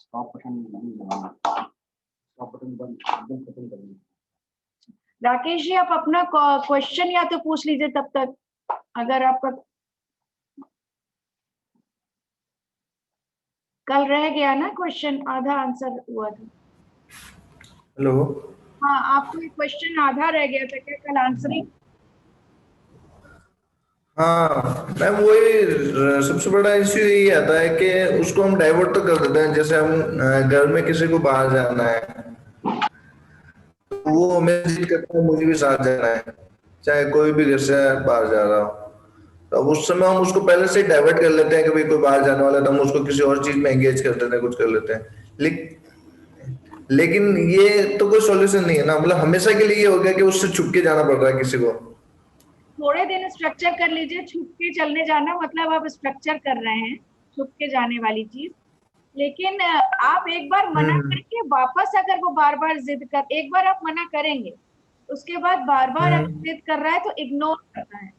Stop button नहीं दबाना, stop button बंद एकदम खत्म कर देना। राकेश जी आप अपना क्वेश्चन या तो पूछ लीजिए तब तक, अगर आपका कल रह गया ना क्वेश्चन, आधा आंसर हुआ था। हेलो, हाँ आपको एक क्वेश्चन आधा रह गया था क्या कल आंसरिंग? हाँ मैम वही सबसे बड़ा इश्यू यही आता है कि उसको हम डाइवर्ट तो कर देते हैं। जैसे हम घर में किसी को बाहर जाना है तो वो हमें जिद करता है मुझे भी साथ जाना है, चाहे कोई भी घर से बाहर जा रहा हो। तो अब उस समय हम उसको पहले से डाइवर्ट कर लेते हैं कि भाई कोई बाहर जाने वाला है तो हम उसको किसी और चीज में एंगेज कर देते हैं, कुछ कर लेते हैं। लेकिन ये तो कोई सॉल्यूशन नहीं है ना। मतलब हमेशा के लिए ये हो गया कि उससे छुप के जाना पड़ रहा है किसी को। थोड़े दिन स्ट्रक्चर कर लीजिए, छुप के चलने जाना मतलब आप स्ट्रक्चर कर रहे हैं छुप के जाने वाली चीज। लेकिन आप एक बार मना करके वापस अगर वो बार बार जिद कर, एक बार आप मना करेंगे उसके बाद बार बार अगर जिद कर रहा है तो इग्नोर करना है।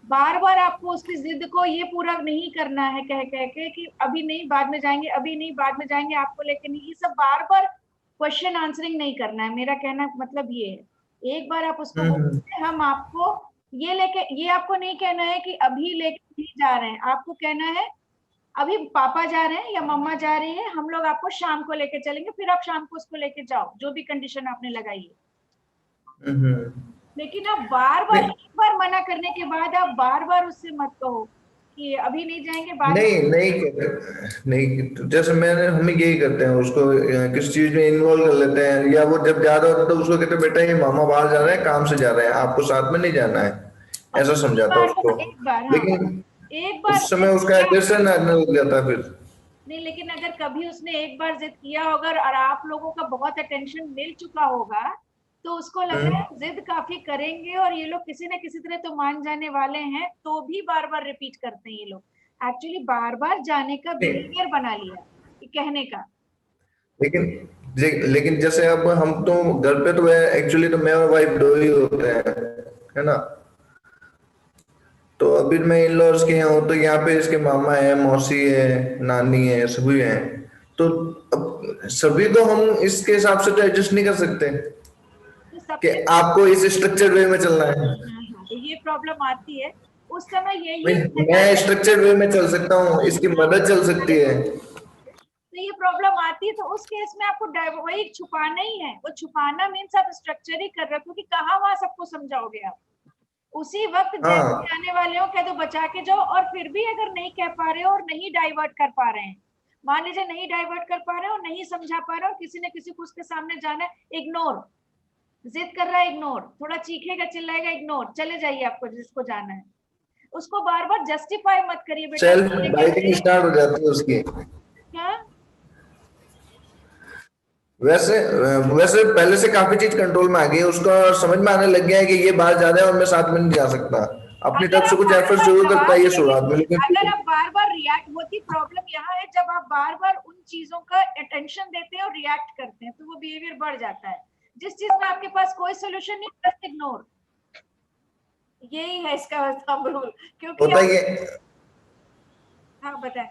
बार बार आपको उसकी जिद को ये पूरा नहीं करना है कह कह के कि अभी नहीं बाद में जाएंगे, अभी नहीं बाद में जाएंगे, आपको लेके नहीं, ये सब बार बार क्वेश्चन आंसरिंग नहीं करना है। मेरा कहना मतलब ये है, एक बार आप उसको बोलते हम आपको ये लेके, ये आपको नहीं कहना है कि अभी लेके नहीं जा रहे हैं, आपको कहना है अभी पापा जा रहे हैं या मम्मा जा रही है, हम लोग आपको शाम को लेके चलेंगे, फिर आप शाम को उसको लेके जाओ, जो भी कंडीशन आपने लगाई है। लेकिन आप बार बार एक बार मना करने के बाद आप बार बार उससे मत कहो कि अभी नहीं जाएंगे बाद नहीं नहीं कहते, नहीं तो जैसे हम यही करते हैं, उसको किस चीज में इन्वॉल्व कर लेते हैं। या वो जब जा रहा होता है तो उसको कहते हैं बेटा ये मामा बाहर जा रहे हैं, काम से जा रहे हैं, आपको साथ में नहीं जाना है, ऐसा समझाता है उसको। एक बार हाँ, लेकिन एक बार उस समय उसका एग्रेशन आने लग जाता है फिर। नहीं, लेकिन अगर कभी उसने एक बार जिद किया होगा और आप लोगों का बहुत अटेंशन मिल चुका होगा तो उसको लग रहा है जिद काफी करेंगे और ये लोग किसी न किसी तरह तो मान जाने वाले हैं, तो भी बार बार रिपीट करते हैं ये लोग। एक्चुअली बार बार जाने का बिहेवियर बना लिया कहने का। लेकिन जैसे अब हम तो घर पे तो एक्चुअली तो मैं और वाइफ दो ही होते हैं, है ना। तो अभी मैं इन लॉज के यहाँ हूँ तो यहाँ पे इसके मामा है, मौसी है, नानी है, सभी हैं। तो अब सभी को हम इसके हिसाब से तो एडजस्ट नहीं कर सकते तो कि सबसे आपको इस स्ट्रक्चर्ड वे में चलना है। तो ये प्रॉब्लम आती है उस समय, भाई यही मैं स्ट्रक्चर्ड वे में चल सकता हूँ, इसकी मदद चल सकती है। तो ये प्रॉब्लम आती है, तो उस केस में आपको वही छुपाना ही है। वो छुपाना मीन्स आप स्ट्रक्चर ही कर रहे हो, क्योंकि कहाँ वहां सबको समझाओगे आप। उसी वक्त जैसे हाँ आने वाले हो कह दो बचा के जाओ, और फिर भी अगर नहीं कह पा रहे हो और नहीं डाइवर्ट कर पा रहे हैं, मान लीजिए नहीं डाइवर्ट कर पा रहे हो, नहीं समझा पा रहे हो, किसी न किसी को उसके सामने जाना है, इग्नोर। जिद कर रहा है इग्नोर, थोड़ा चीखेगा चिल्लाएगा इग्नोर, चले जाइए आपको जिसको जाना है। उसको बार बार जस्टिफाई मत करिए बेटा। सेल्फ बाइटिंग स्टार्ट हो जाती है उसकी। क्या वैसे वैसे पहले से काफी चीज कंट्रोल में आ गई है, उसको समझ में आने लग गया है कि ये बाहर जा रहा है और मैं साथ में नहीं जा सकता। अपनी अगर तरफ से आप कुछ बार एफर्ट बार जरूर करता है जवाब ये नहीं शुरुआत में, देते, लेकिन अगर आप बार बार रिएक्ट होती, प्रॉब्लम यहाँ है जब आप बार बार उन चीजों का अटेंशन देते हैं और रिएक्ट करते हैं तो वो बिहेवियर बढ़ जाता है। जिस चीज में आपके पास कोई सोल्यूशन नहीं, जस्ट इग्नोर, यही है इसका थंब रूल। क्योंकि होता आप, ये। हाँ बताए,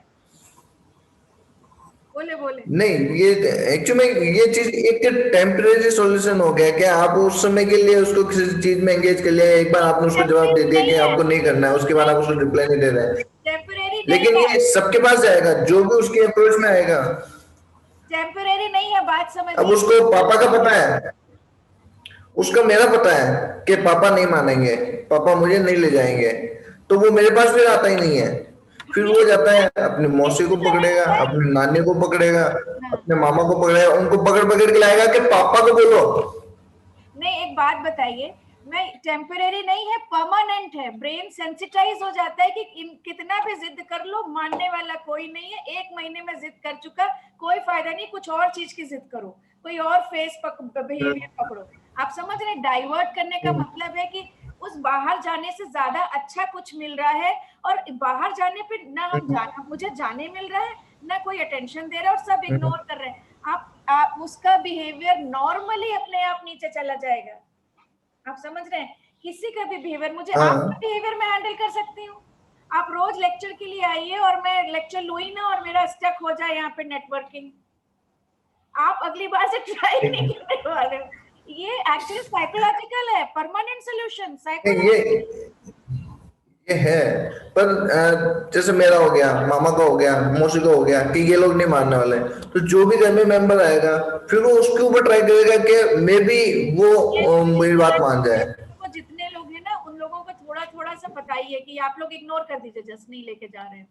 बोले बोले। नहीं ये एक्चुअली ये चीज एक टेम्परेरी सॉल्यूशन हो गया कि आप उस समय के लिए उसको किसी चीज में एंगेज कर लिया, एक बार आपने उसको जवाब दे दिया कि आपको नहीं करना है, उसके बाद आप उसको रिप्लाई नहीं दे रहे हैं। टेम्परेरी नहीं लेकिन है, ये सबके पास जाएगा जो भी उसके अप्रोच में आएगा। टेम्परेरी नहीं है, बात अब समझिए। उसको पापा का पता है, उसका मेरा पता है कि पापा नहीं मानेंगे, पापा मुझे नहीं ले जाएंगे, तो वो मेरे पास फिर आता ही नहीं है। फिर वो जाता है अपनी मौसी को पकड़ेगा, अपनी नानी को पकड़ेगा, अपने मामा को पकड़ेगा, उनको पकड़ पकड़ के लाएगा कि पापा को बोलो। नहीं, एक बात बताइए, मैं टेम्परेरी नहीं है, परमानेंट है। ब्रेन सेंसिटाइज हो जाता है कि कितना भी जिद कर लो मानने वाला कोई नहीं है। 1 महीने में जिद कर चुका, कोई फायदा नहीं, कुछ और चीज की जिद करो, कोई और फेस बिहेवियर पकड़ो। आप समझ रहे, डाइवर्ट करने का मतलब है कि उस बाहर जाने से ज्यादा अच्छा कुछ मिल रहा है, और बाहर जाने पे ना मुझे जाने मिल रहा है, ना कोई अटेंशन दे रहा है, और सब इग्नोर कर रहे हैं। आप उसका बिहेवियर नॉर्मली अपने आप नीचे चला जाएगा। आप समझ रहे हैं, किसी का भी बिहेवियर, मुझे आपका बिहेवियर मैं हैंडल कर सकती हूँ, आप रोज लेक्चर के लिए आइए और मैं लेक्चर लूँ ही ना और मेरा स्टक हो जाए यहाँ पे नेटवर्किंग, आप अगली बार से ट्राई नहीं करने वाले हो। ये एक्चुअली साइकोलॉजिकल है, परमानेंट सोल्यूशन साइकोलॉजिकल। ये है, पर जैसे मेरा हो गया, मामा का हो गया, मौसी का हो गया कि ये लोग नहीं मानने वाले, तो जो भी घर में मेंबर आएगा फिर वो उसके ऊपर ट्राई करेगा कि मे बी वो मेरी बात मान जाए। तो जितने लोग हैं ना उन लोगों को थोड़ा थोड़ा सा बताइए कि आप लोग इग्नोर कर दीजिए, जस्ट नहीं लेके जा रहे हैं।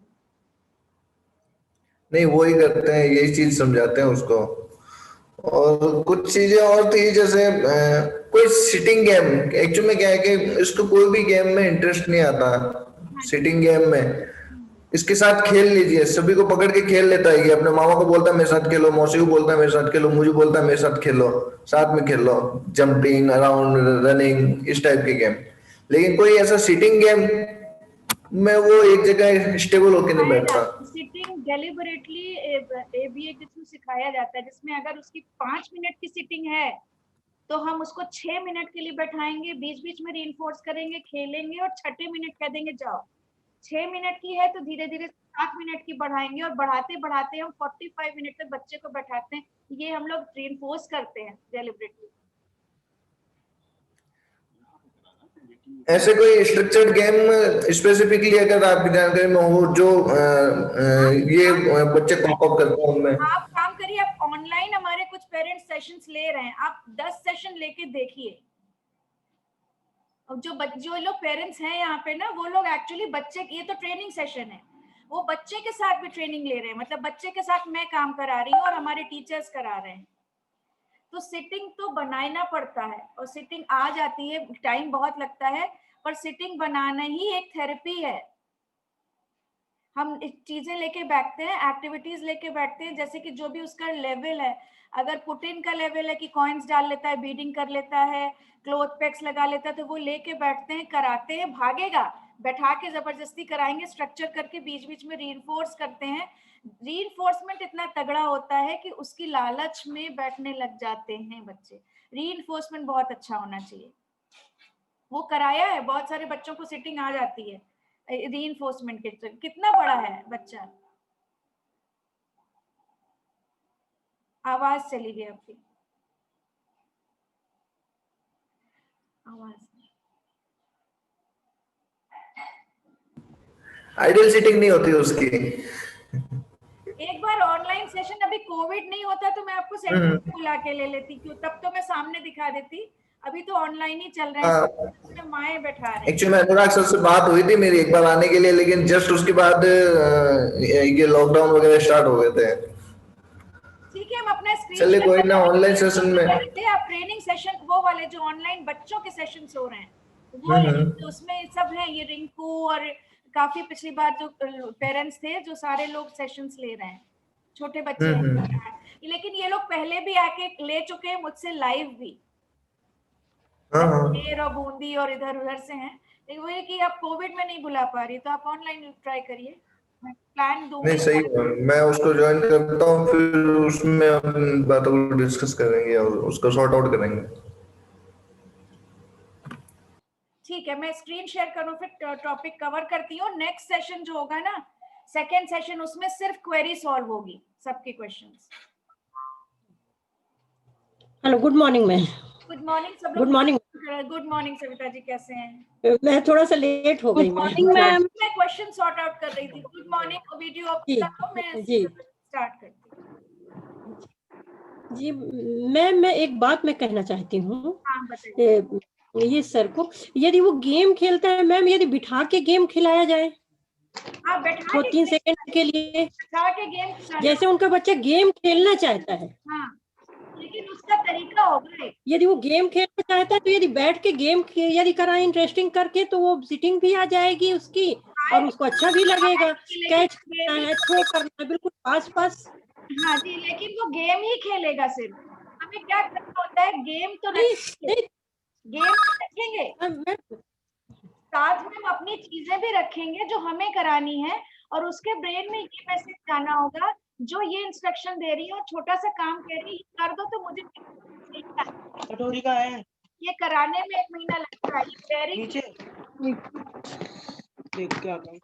नहीं, वो ही करते हैं, यही चीज समझाते हैं उसको। और कुछ चीजें और थी, जैसे कोई सिटिंग गेम, एक्चुअली में क्या है कि इसको कोई भी गेम में इंटरेस्ट नहीं आता। सिटिंग गेम में इसके साथ खेल लीजिए, सभी को पकड़ के खेल लेता है, ये अपने मामा को बोलता है मेरे साथ खेलो, मौसी को बोलता है मेरे साथ खेलो, मुझे बोलता है मेरे साथ खेलो, साथ में खेलो, जंपिंग अराउंड, रनिंग, इस टाइप के गेम। लेकिन कोई ऐसा सिटिंग गेम में वो एक जगह स्टेबल होके नहीं बैठता। सिटिंग डेलिबरेटली एबीए के थ्रू सिखाया जाता है, जिसमें अगर उसकी 5 मिनट की सिटिंग है तो हम उसको 6 मिनट के लिए बैठाएंगे, बीच बीच में रीइंफोर्स करेंगे, खेलेंगे और छठे मिनट कह देंगे जाओ। 6 मिनट की है तो धीरे धीरे 7 मिनट की बढ़ाएंगे और बढ़ाते बढ़ाते हम 45 मिनट तक बच्चे को बैठाते हैं। ये हम लोग रीइंफोर्स करते हैं डेलिबरेटली। ऐसे कोई स्ट्रक्चर्ड गेम स्पेसिफिकली अगर आपकी जानकारी में हो जो ये बच्चे कॉप अप करते हैं उनमें? आप काम करिए, आप ऑनलाइन हमारे कुछ पेरेंट्स सेशंस ले रहे हैं, आप 10 सेशन लेके देखिए। जो लोग पेरेंट्स हैं यहाँ पे ना, वो लोग एक्चुअली बच्चे, ये तो ट्रेनिंग सेशन है, वो बच्चे के साथ भी ट्रेनिंग ले रहे हैं, मतलब बच्चे के साथ मैं काम करा रही हूँ और हमारे टीचर्स करा रहे हैं। तो सिटिंग तो बनाना पड़ता है और सिटिंग आ जाती है, टाइम बहुत लगता है, पर सिटिंग बनाना ही एक थेरेपी है। हम चीजें लेके बैठते हैं, एक्टिविटीज लेके बैठते हैं, जैसे कि जो भी उसका लेवल है, अगर पुटिन का लेवल है कि कॉइन्स डाल लेता है, बीडिंग कर लेता है, क्लोथ पैक्स लगा लेता है, तो वो लेके बैठते हैं, कराते हैं, भागेगा, बैठा के जबरदस्ती कराएंगे, स्ट्रक्चर करके बीच बीच में रीइंफोर्स करते हैं। रीइंफोर्समेंट इतना तगड़ा होता है कि उसकी लालच में बैठने लग जाते हैं बच्चे। रीइंफोर्समेंट बहुत अच्छा होना चाहिए। वो कराया है, बहुत सारे बच्चों को सिटिंग आ जाती है रीइंफोर्समेंट के। कितना बड़ा है बच्चा? आवाज चली गई आपकी, आवाज। आइडियल सीटिंग नहीं होती उसकी। एक बार ऑनलाइन सेशन, अभी कोविड नहीं होता तो मैं आपको सेंटर पे बुला के ले लेती, क्यों, तब तो मैं सामने दिखा देती। अभी तो ऑनलाइन ही चल रहे हैं, माए बैठा रहे हैं। एक्चुअली में अनुराग सर से बात हुई थी मेरी एक बार आने के लिए, लेकिन जस्ट उसके बाद ये लॉकडाउन वगैरह स्टार्ट हो गए थे। ठीक है, हम अपना स्क्रीन चलिए कोई ना, ऑनलाइन सेशन में आप ट्रेनिंग सेशन, वो वाले जो ऑनलाइन बच्चों के सेशंस हो रहे हैं वो तो उसमें सब है, ये रिंकू और काफी पिछली बार जो पेरेंट्स थे, जो सारे लोग सेशंस ले रहे हैं, छोटे बच्चे हैं। लेकिन ये लोग पहले भी आके ले चुके हैं मुझसे लाइव भी, और बूंदी और इधर उधर से हैं। लेकिन वो ये कि आप कोविड में नहीं बुला पा रही, तो आप ऑनलाइन ट्राई करिए, मैं प्लान दूंगी। नहीं, सही है, मैं उसको ज्वाइन करता हूँ, फिर उसमें हम बातों को डिस्कस करेंगे और उसको सॉर्ट आउट करेंगे। ठीक है, मैं स्क्रीन शेयर करूं, फिर टॉपिक कवर करती हूँ। नेक्स्ट सेशन जो होगा ना, सेकेंड सेशन, उसमें सिर्फ क्वेरी सॉल्व होगी, सबके questions. Hello, good morning ma'am. Good morning सब लोग। Good morning. Good morning Savita ji, कैसे हैं? मैं थोड़ा सा लेट हो गई मैम। मैं क्वेश्चन सॉर्ट आउट कर रही थी। गुड मॉर्निंग, वीडियो अप करो, मैं स्टार्ट करती हूँ। जी मैम, मैं एक बात मैं कहना चाहती हूँ। हाँ, बताइए। ये सर को, यदि वो गेम खेलता है मैम, यदि बिठा के गेम खिलाया जाए, हाँ, बैठा तो 3 सेकंड के लिए, बैठा के गेम, जैसे उनका बच्चा गेम खेलना चाहता है। हाँ, लेकिन उसका तरीका होगा, यदि वो गेम खेलना चाहता है तो यदि बैठ के गेम यदि कराए इंटरेस्टिंग करके, तो वो सिटिंग भी आ जाएगी उसकी और उसको अच्छा भी लगेगा। कैच करना है, थ्रो करना है, बिल्कुल पास पास। हाँ जी, लेकिन वो गेम ही खेलेगा सिर्फ। हमें क्या करना होता है, गेम तो नहीं, गेम रखेंगे, साथ में हम अपनी चीजें भी रखेंगे जो हमें करानी है, और उसके ब्रेन में ये मैसेज जाना होगा, जो ये इंस्ट्रक्शन दे रही है और छोटा सा काम कह रही है, कर दो तो मुझे कटोरी का है, ये कराने में 1 महीना लगता है। नीचे देख क्या कर।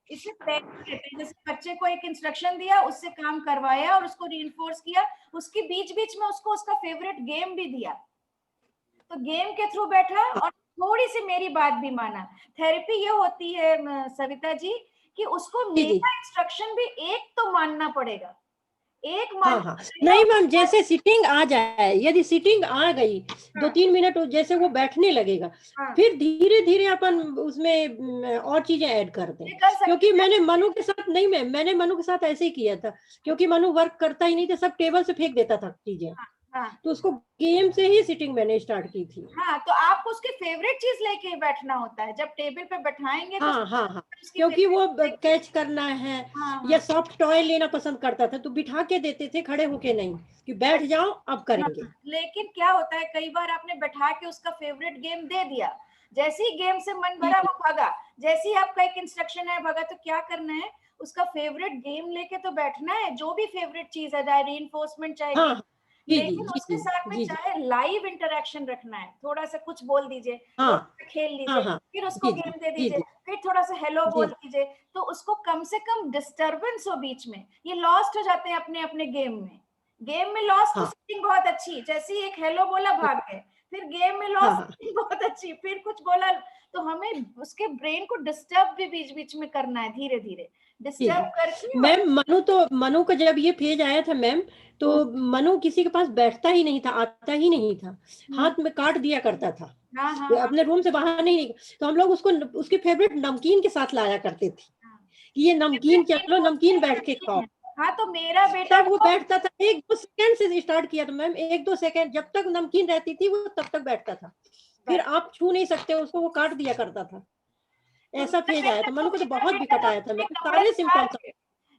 इससे प्रेरणा देते हैं। जैसे बच्चे को एक इंस्ट्रक्शन दिया, उससे काम करवाया और उसको रीइंफोर्स किया, उसके बीच बीच में उसको उसका फेवरेट गेम भी दिया, तो गेम के थ्रू बैठा और थोड़ी सी मेरी बात भी माना। थेरेपी ये होती है सविता जी कि उसको जी जी मेरा इंस्ट्रक्शन भी एक तो मानना पड़ेगा, एक हाँ मानना हाँ पड़ेगा। नहीं मैम, जैसे सिटिंग आ जाए, यदि सिटिंग आ गई दो हाँ, तीन मिनट जैसे वो बैठने लगेगा, हाँ, फिर धीरे धीरे अपन उसमें और चीजें ऐड कर दें। ये कर सकते क्योंकि हैं। मैंने मनु के साथ नहीं, मैंने मनु के साथ ऐसे ही किया था, क्योंकि मनु वर्क करता ही नहीं था, सब टेबल से फेंक देता था चीजें, हाँ, तो उसको गेम से ही सिटिंग मैंने स्टार्ट की थी। हाँ, तो आपको उसकी फेवरेट चीज लेके ही बैठना होता है। जब टेबल पे बैठाएंगे तो हाँ हाँ हाँ, उसकी क्योंकि वो favorite कैच करना है हाँ, या हाँ, सॉफ्ट टॉय लेना पसंद करता था, तो बिठा के देते थे, खड़े होके नहीं कि बैठ जाओ अब करेंगे। हाँ। लेकिन क्या होता है, कई बार आपने बैठा के उसका फेवरेट गेम दे दिया, जैसे ही गेम से मन भरा वो भागा, जैसे ही आपका एक इंस्ट्रक्शन है भागा, तो क्या करना है, उसका फेवरेट गेम लेके तो बैठना है, जो भी फेवरेट चीज है, चाहे रीइंफोर्समेंट चाहे हाँ गेम, हाँ, जी जी लेकिन जी उसके जी साथ में जी जी चाहे लाइव इंटरेक्शन रखना है। थोड़ा सा कुछ बोल दीजिए, हाँ थोड़ा सा खेल हाँ लीजिए, हाँ, फिर उसको जी जी गेम दे जी दीजिए, जी फिर थोड़ा सा हेलो बोल जी दीजिए, तो उसको कम से कम डिस्टरबेंस हो बीच में। ये लॉस्ट हो जाते हैं अपने अपने गेम में। गेम में लॉस्ट तो हाँ सेटिंग बहुत अच्छी, जैसे ही एक हेलो बोला भाग गए, फिर गेम में हाँ लॉस्ट हाँ सेटिंग बहुत अच्छी, फिर कुछ बोला, तो हमें उसके ब्रेन को डिस्टर्ब भी बीच बीच में करना है, धीरे धीरे जी डिस्टर्ब जी। करके। मैम मनु का जब ये फेज आया था मैम, तो मनु किसी के पास बैठता ही नहीं था, आता ही नहीं था, हाथ में काट दिया करता था, हाँ, हाँ, हाँ, अपने रूम से बाहर नहीं, तो हम लोग उसको उसके फेवरेट नमकीन के साथ लाया करते थे हाँ। कि ये नमकीन, चलो नमकीन बैठ के खाओ। हाँ, तो मेरा बेटा तब वो तो बैठता था, 1-2 सेकंड से स्टार्ट किया था मैम, 1-2 सेकंड, जब तक नमकीन रहती थी वो तब तक बैठता था, फिर आप छू नहीं सकते उसको, वो काट दिया करता था। तो ऐसा फेज आया था मनु को, तो बहुत विकट आया था पूरे मैम, कपड़े सारे उतार सिम्टम्स। के,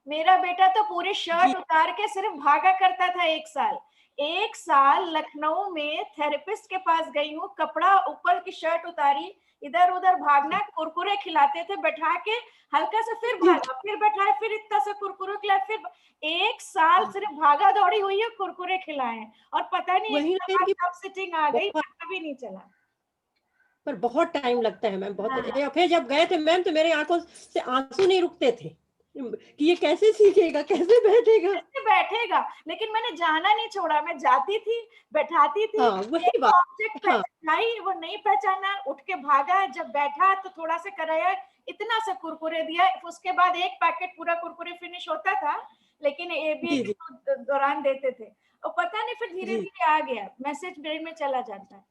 मेरा बेटा तो पूरी जी शर्ट उतार के सिर्फ भागा करता था। 1 साल, 1 साल लखनऊ में थेरेपिस्ट के पास गई हूँ, कपड़ा ऊपर की शर्ट उतारी, इधर उधर भागना, कुरकुरे खिलाते थे बैठा के, हल्का सा फिर जी भागा, फिर बैठाए, फिर इतना सा कुरकुरे खिलाए, फिर 1 साल सिर्फ भागा दौड़ी हुई है, कुरकुरे खिलाए, और पता नहीं वही एक ना कि कब सिटिंग आ गई, बहुत, पता भी नहीं चला। पर बहुत टाइम लगता है मैम, बहुत। हाँ, या फिर जब गए थे मैम, तो मेरे आंखों से आंसू नहीं रुकते थे कि ये कैसे सीखेगा, कैसे बैठेगा। कैसे बैठेगा, लेकिन मैंने जाना नहीं छोड़ा, मैं जाती थी, बैठाती थी, हाँ वही एक बात। ऑब्जेक्ट हाँ पहचाई, वो नहीं पहचाना, उठ के भागा, जब बैठा तो थोड़ा सा कराया, इतना सा कुरकुरे दिया, उसके बाद एक पैकेट पूरा कुरकुरे फिनिश होता था, लेकिन ये भी जी एक जी दौरान देते थे, और पता नहीं फिर धीरे जी धीरे आ गया, मैसेज ब्रेन में चला जाता है।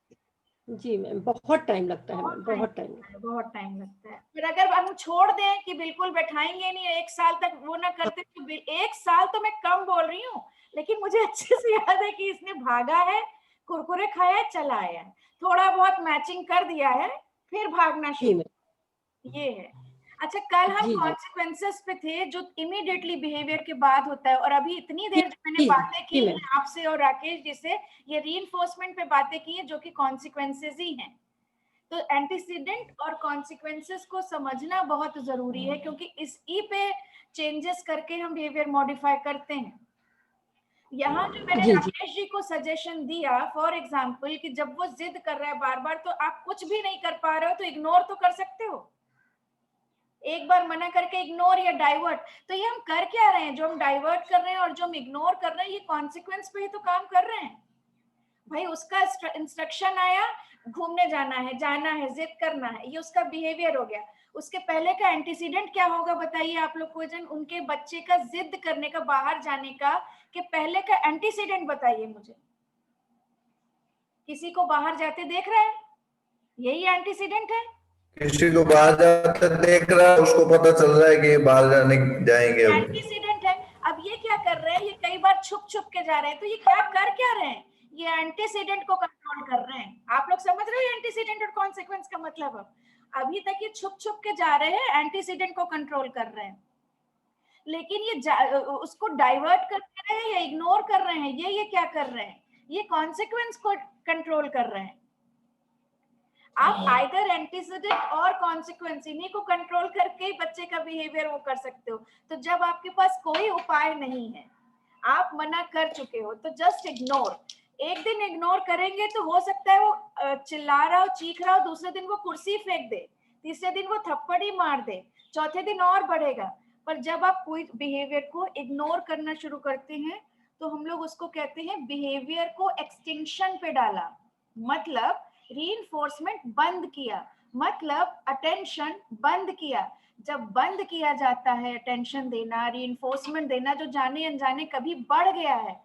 जी मैम, बहुत टाइम लगता है बहुत मैम, टाइम बहुत टाइम। लगता है, बहुत टाइम लगता है। फिर अगर हम छोड़ दें कि बिल्कुल बैठाएंगे नहीं, 1 साल तक वो ना करते, तो 1 साल तो मैं कम बोल रही हूँ, लेकिन मुझे अच्छे से याद है कि इसने भागा है, कुरकुरे खाया है, चला आया है, थोड़ा बहुत मैचिंग कर दिया है, फिर भागना जी शुरू, मैम ये है। अच्छा, कल हम जी जी कॉन्सिक्वेंसेस पे थे, जो इमीडिएटली बिहेवियर के बाद होता है, और अभी इतनी जी देर जो मैंने जी बातें जी की मैम आपसे और राकेश जी से, ये रीइंफोर्समेंट पे बातें की है, जो कि कॉन्सिक्वेंसेस ही हैं। तो एंटीसीडेंट और कॉन्सिक्वेंसेस को समझना बहुत जरूरी है, क्योंकि इसी पे चेंजेस करके हम बिहेवियर मॉडिफाई करते हैं। यहाँ जो मैंने जी जी राकेश जी को सजेशन दिया, फॉर एग्जाम्पल, कि जब वो जिद कर रहा है बार बार, तो आप कुछ भी नहीं कर पा रहे हो तो इग्नोर तो कर सकते हो, एक बार मना करके इग्नोर या डाइवर्ट। तो ये हम कर क्या रहे हैं, जो हम डाइवर्ट कर रहे हैं और जो हम इग्नोर कर रहे हैं, ये कॉन्सिक्वेंस पे ही तो काम कर रहे हैं। भाई उसका इंस्ट्रक्शन आया, घूमने जाना है, जिद करना है, ये उसका बिहेवियर हो गया। उसके पहले का एंटीसीडेंट क्या होगा बताइए आप लोग को, जन उनके बच्चे का जिद करने का, बाहर जाने का, के पहले का एंटीसीडेंट बताइए मुझे। किसी को बाहर जाते देख रहे हैं, यही एंटीसीडेंट है। किसी को बाहर जाते देख रहा है, उसको पता चल रहा है कि ये बाहर जाएंगे अब। एंटीसीडेंट है। अब ये क्या कर रहे हैं, ये कई बार छुप छुप के जा रहे हैं, तो ये क्या कर क्या रहे हैं, ये एंटीसीडेंट को कंट्रोल कर रहे हैं। आप लोग समझ रहे हो एंटीसीडेंट और कॉन्सिक्वेंस का मतलब? अब अभी तक ये छुप छुप के जा रहे हैं, एंटीसीडेंट को कंट्रोल कर रहे हैं, लेकिन ये उसको डाइवर्ट कर रहे हैं या इग्नोर कर रहे हैं, ये क्या कर रहे हैं, ये कॉन्सिक्वेंस को कंट्रोल कर रहे हैं। आप आइदर एंटीसीडेंट और कॉन्सिक्वेंस, इन्हीं को कंट्रोल करके बच्चे का बिहेवियर वो कर सकते हो। तो जब आपके पास कोई उपाय नहीं है, आप मना कर चुके हो, तो जस्ट इग्नोर। एक दिन इग्नोर करेंगे तो हो सकता है वो चिल्ला रहा हो, चीख रहा हो, दूसरे दिन वो कुर्सी फेंक दे, तीसरे दिन वो थप्पड़ ही मार दे, चौथे दिन और बढ़ेगा। पर जब आप कोई बिहेवियर को इग्नोर करना शुरू करते हैं तो हम लोग उसको कहते हैं बिहेवियर को एक्सटिंक्शन पे डाला, मतलब रीइंफोर्समेंट बंद किया, मतलब अटेंशन बंद किया। जब बंद किया जाता है अटेंशन देना, रीइंफोर्समेंट देना, जो जाने अनजाने कभी बढ़ गया है,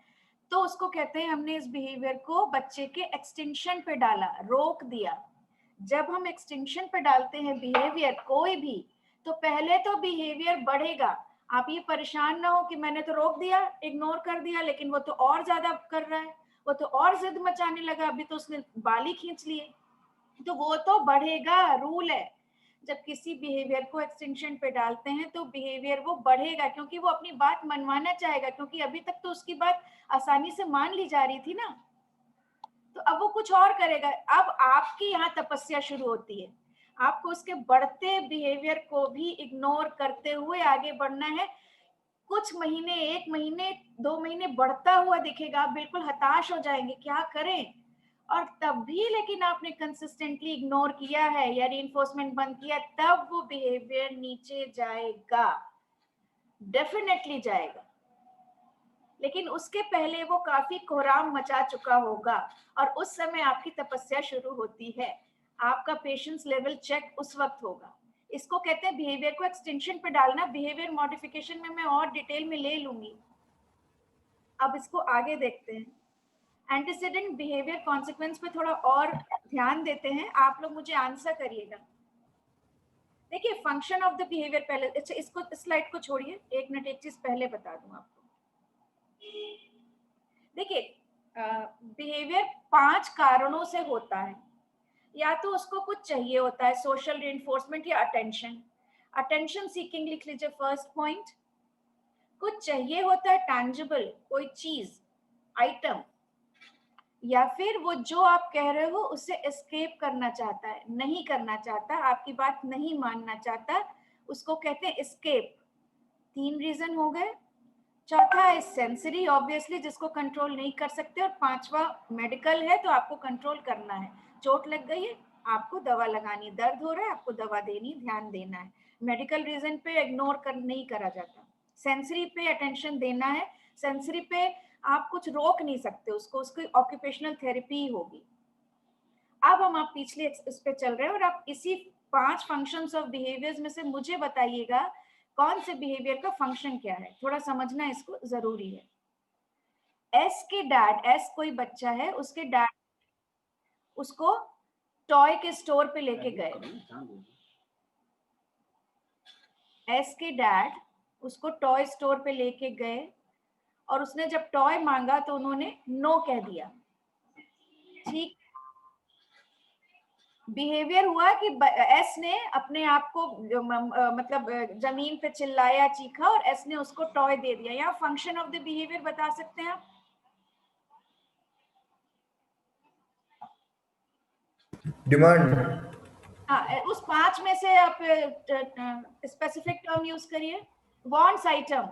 तो उसको कहते हैं हमने इस बिहेवियर को बच्चे के एक्सटिंक्शन पे डाला, रोक दिया। जब हम एक्सटिंक्शन पे डालते हैं बिहेवियर कोई भी, तो पहले तो बिहेवियर बढ़ेगा। आप ये परेशान ना हो कि मैंने तो रोक दिया, इग्नोर कर दिया, लेकिन वो तो और ज्यादा कर रहा है, वो तो और जिद मचाने लगा, अभी तो उसने बाली खींच लिए, तो वो तो बढ़ेगा, रूल है। जब किसी बिहेवियर को एक्सटेंशन पे डालते हैं तो बिहेवियर वो बढ़ेगा, क्योंकि वो अपनी बात मनवाना चाहेगा, क्योंकि अभी तक तो उसकी बात आसानी से मान ली जा रही थी ना, तो अब वो कुछ और करेगा। अब आपकी यहाँ तपस्या शुरू होती है, आपको उसके बढ़ते बिहेवियर को भी इग्नोर करते हुए आगे बढ़ना है। कुछ महीने, 1 महीने 2 महीने बढ़ता हुआ दिखेगा, आप बिल्कुल हताश हो जाएंगे, क्या करें, और तब भी लेकिन आपने कंसिस्टेंटली इग्नोर किया है या रीइंफोर्समेंट बंद किया, तब वो बिहेवियर नीचे जाएगा, डेफिनेटली जाएगा। लेकिन उसके पहले वो काफी कोहराम मचा चुका होगा, और उस समय आपकी तपस्या शुरू होती है। आपका पेशेंस लेवल चेक उस वक्त होगा। इसको कहते हैं बिहेवियर को एक्सटेंशन पे डालना। बिहेवियर मॉडिफिकेशन में मैं और डिटेल में ले लूंगी। अब इसको आगे देखते हैं। एंटीसीडेंट बिहेवियर कॉन्सिक्वेंस पे थोड़ा और ध्यान देते हैं। आप लोग मुझे आंसर करिएगा। देखिए, फंक्शन ऑफ द बिहेवियर पहले, अच्छा इसको, स्लाइड को छोड़िए, 1 मिनट, एक चीज पहले बता दूं आपको। देखिए, बिहेवियर 5 कारणों से होता है। या तो उसको कुछ चाहिए होता है, सोशल रीइंफोर्समेंट या अटेंशन, अटेंशन सीकिंग लिख लीजिए फर्स्ट पॉइंट। कुछ चाहिए होता है टैंजिबल, कोई चीज, आइटम, या फिर वो जो आप कह रहे हो उससे एस्केप करना चाहता है, नहीं करना चाहता, आपकी बात नहीं मानना चाहता, उसको कहते हैं एस्केप। 3 रीजन हो गए। चौथा है सेंसरी, ऑब्वियसली जिसको कंट्रोल नहीं कर सकते, और 5वां मेडिकल है, तो आपको कंट्रोल करना है। चोट लग गई है, आपको दवा लगानी, दर्द हो रहा है, आपको दवा देनी, ध्यान देना है। मेडिकल रीजन पे इग्नोर नहीं करा जाता। सेंसरी पे अटेंशन देना है। सेंसरी पे आप कुछ रोक नहीं सकते उसको, उसकी ऑक्यूपेशनल थेरेपी होगी। अब हम आप पिछले इस पे चल रहे हैं, और आप इसी 5 फंक्शंस ऑफ बिहेवियर्स में से मुझे बताइएगा कौन से बिहेवियर का फंक्शन क्या है। थोड़ा समझना इसको जरूरी है। एस के डैड, एस कोई बच्चा है, उसके डैड उसको टॉय के स्टोर पे लेके गए। एस के डैड उसको टॉय स्टोर पे लेके गए, और उसने जब टॉय मांगा तो उन्होंने नो कह दिया। ठीक, बिहेवियर हुआ कि एस ने अपने आप को मतलब जमीन पे चिल्लाया, चीखा, और एस ने उसको टॉय दे दिया। यहाँ फंक्शन ऑफ द बिहेवियर बता सकते हैं आप? डिमांड। हाँ, उस 5 में से आप स्पेसिफिक टर्म यूज करिए। Wants item,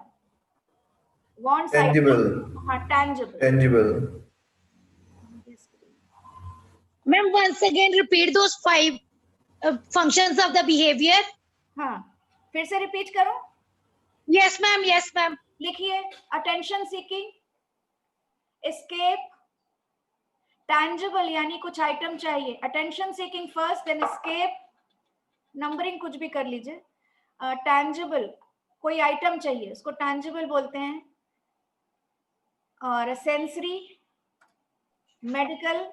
wants tangible. Item, हाँ tangible. Tangible. Ma'am, once again repeat those 5 functions of the behavior. हाँ, फिर से रिपीट करो। Yes, ma'am. Yes, ma'am. लिखिए, अटेंशन सीकिंग, एस्केप, टैंजिबल यानी कुछ आइटम चाहिए, attention seeking first, then escape, numbering कुछ भी कर लीजिए। टैंजिबल, कोई आइटम चाहिए, उसको टैंजिबल बोलते हैं। और सेंसरी, मेडिकल,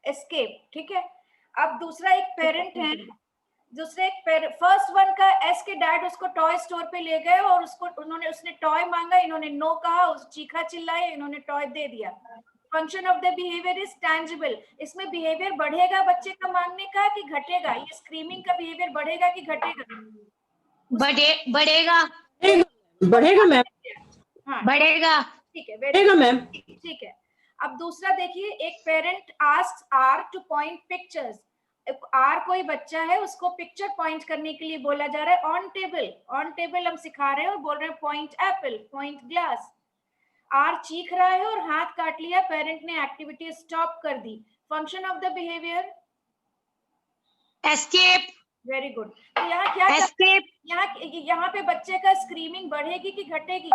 एस्केप। ठीक है। अब दूसरा एक पेरेंट है, दूसरे फर्स्ट वन का एस के डैड उसको टॉय स्टोर पे ले गए, और उसने टॉय मांगा, इन्होंने नो कहा, उस चीखा चिल्लाए, इन्होंने टॉय दे दिया। Function of the behaviour is tangible. इसमें बिहेवियर बढ़ेगा बच्चे का मांगने का कि घटेगा? ये स्क्रीमिंग का बिहेवियर बढ़ेगा कि घटेगा? बढ़ेगा। बढ़ेगा मैम, हाँ बढ़ेगा। ठीक है, बढ़ेगा मैम। ठीक है। अब दूसरा देखिए, एक parent asks or to point pictures. Or कोई बच्चा है, उसको पिक्चर पॉइंट करने के लिए बोला जा रहा है। ऑन टेबल, ऑन टेबल हम सिखा रहे हैं और बोल रहे हैं point apple, point glass. Or चीख रहा है और हाथ काट लिया, पेरेंट ने एक्टिविटी स्टॉप कर दी। Function of the behaviour escape. Very good. तो यहाँ क्या Escape. यहाँ पे बच्चे का स्क्रीमिंग बढ़ेगी कि घटेगी?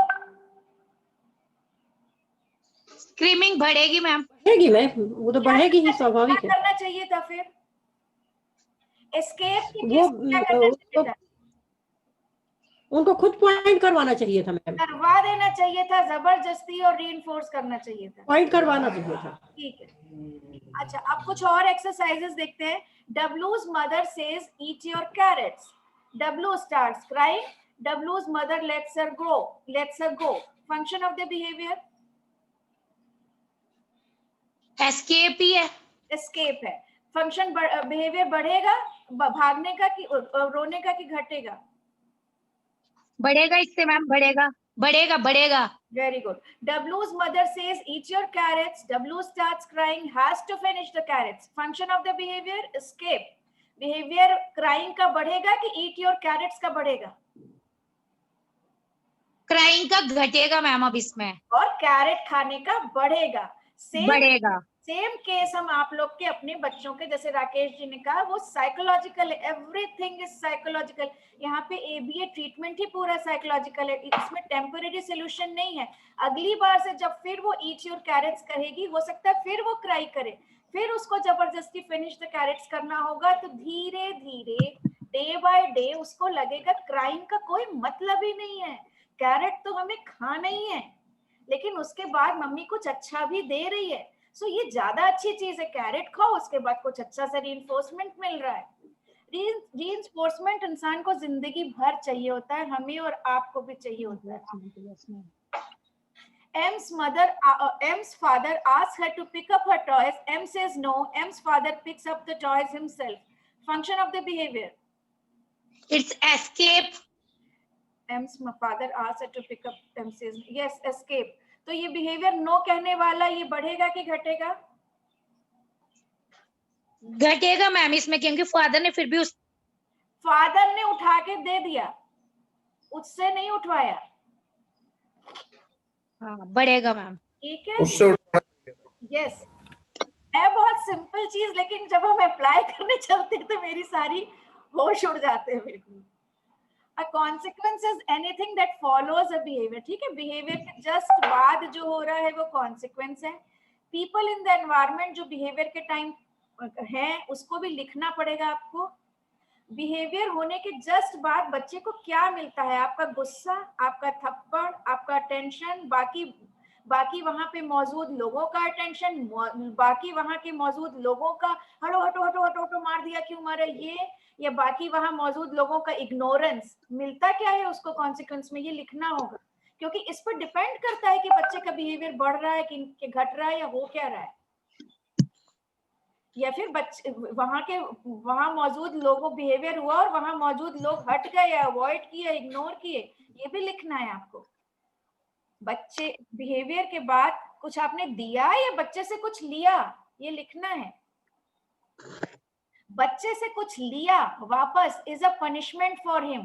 Screaming बढ़ेगी मैम. बढ़ेगी मैम, वो तो बढ़ेगी ही, स्वाभाविक क्या है। करना चाहिए था फिर? एस्केप के वो केस में क्या करना चाहिए था? उनको खुद पॉइंट करवाना चाहिए था मैम, करवा देना चाहिए था, जबरदस्ती और रीइंफोर्स करना चाहिए था। पॉइंट करवाना चाहिए था। ठीक है। अच्छा, अब कुछ और एक्सरसाइजेस देखते हैं। W's mother says eat your carrots. W starts crying. W's mother lets her go. Function of the behavior? Escape ही है. Escape है। फंक्शन बिहेवियर बढ़ेगा भागने का कि रोने का कि घटेगा? बढ़ेगा इससे मैम, बढ़ेगा. Very good. W's mother says eat your carrots. W starts crying, has to finish the carrots. Function of the behavior? Escape. Behavior crying का बढ़ेगा कि eat your carrots का बढ़ेगा? Crying का घटेगा मैम अब इसमें. और कैरेट खाने का बढ़ेगा। बढ़ेगा. सेम केस हम आप लोग के अपने बच्चों के, जैसे राकेश जी ने कहा, वो साइकोलॉजिकल है, एवरीथिंग इज साइकोलॉजिकल। यहाँ पे ABA ट्रीटमेंट ही पूरा साइकोलॉजिकल है, इसमें टेम्पररी सोल्यूशन नहीं है। अगली बार से जब फिर वो ईट योर कैरेट्स कहेगी, हो सकता है फिर वो क्राई करे, फिर उसको जबरदस्ती फिनिश द कैरेट्स करना होगा। तो धीरे धीरे डे बाय डे उसको लगेगा क्राइम का कोई मतलब ही नहीं है, कैरेट तो हमें खाना ही है, लेकिन उसके बाद मम्मी कुछ अच्छा भी दे रही है, सो ये ज्यादा अच्छी चीज है, कैरेट खाओ, उसके बाद कुछ अच्छा सा रीइंफोर्समेंट मिल रहा है। रीइंफोर्समेंट इंसान को जिंदगी भर चाहिए होता है, हमें और आपको भी चाहिए होता है। M's father asks her to pick up her toys. M says no. M's father picks up the toys himself. Function of the behavior? It's escape. M's father asks her to pick up. M says yes, escape. तो ये behaviour no कहने वाला, ये बढ़ेगा कि घटेगा? घटेगा ma'am इसमें, क्योंकि फादर ने फिर भी फादर ने उठा के दे दिया, उससे नहीं उठवाया। हाँ, बढ़ेगा मैम। ठीक है, उससे यस है बहुत सिंपल चीज, लेकिन जब हम अप्लाई करने चलते हैं तो मेरी सारी होश उड़ जाते हैं बिल्कुल। A consequence is anything that follows a behavior. ठीक है, बिहेवियर के जस्ट बाद जो हो रहा है वो कॉन्सिक्वेंस है। पीपल इन द एनवायरमेंट जो बिहेवियर के टाइम है उसको भी लिखना पड़ेगा आपको। बिहेवियर होने के जस्ट बाद बच्चे को क्या मिलता है? आपका गुस्सा, आपका थप्पड़, आपका अटेंशन, बाकी वहां पे मौजूद लोगों का अटेंशन, बाकी वहां के मौजूद लोगों का हटो हटो हटो हटो हटो मार दिया क्यों मारा ये, या बाकी वहां मौजूद लोगों का इग्नोरेंस। मिलता क्या है उसको कॉन्सिक्वेंस में, ये लिखना होगा, क्योंकि इस पर डिपेंड करता है कि बच्चे का बिहेवियर बढ़ रहा है कि घट रहा है या हो क्या रहा है, या फिर बच्चे वहां मौजूद लोगों बिहेवियर हुआ और वहां मौजूद लोग हट गए, अवॉइड किए, इग्नोर किए, ये भी लिखना है आपको। बच्चे बिहेवियर के बाद कुछ आपने दिया या बच्चे से कुछ लिया, ये लिखना है। बच्चे से कुछ लिया वापस is a punishment for him.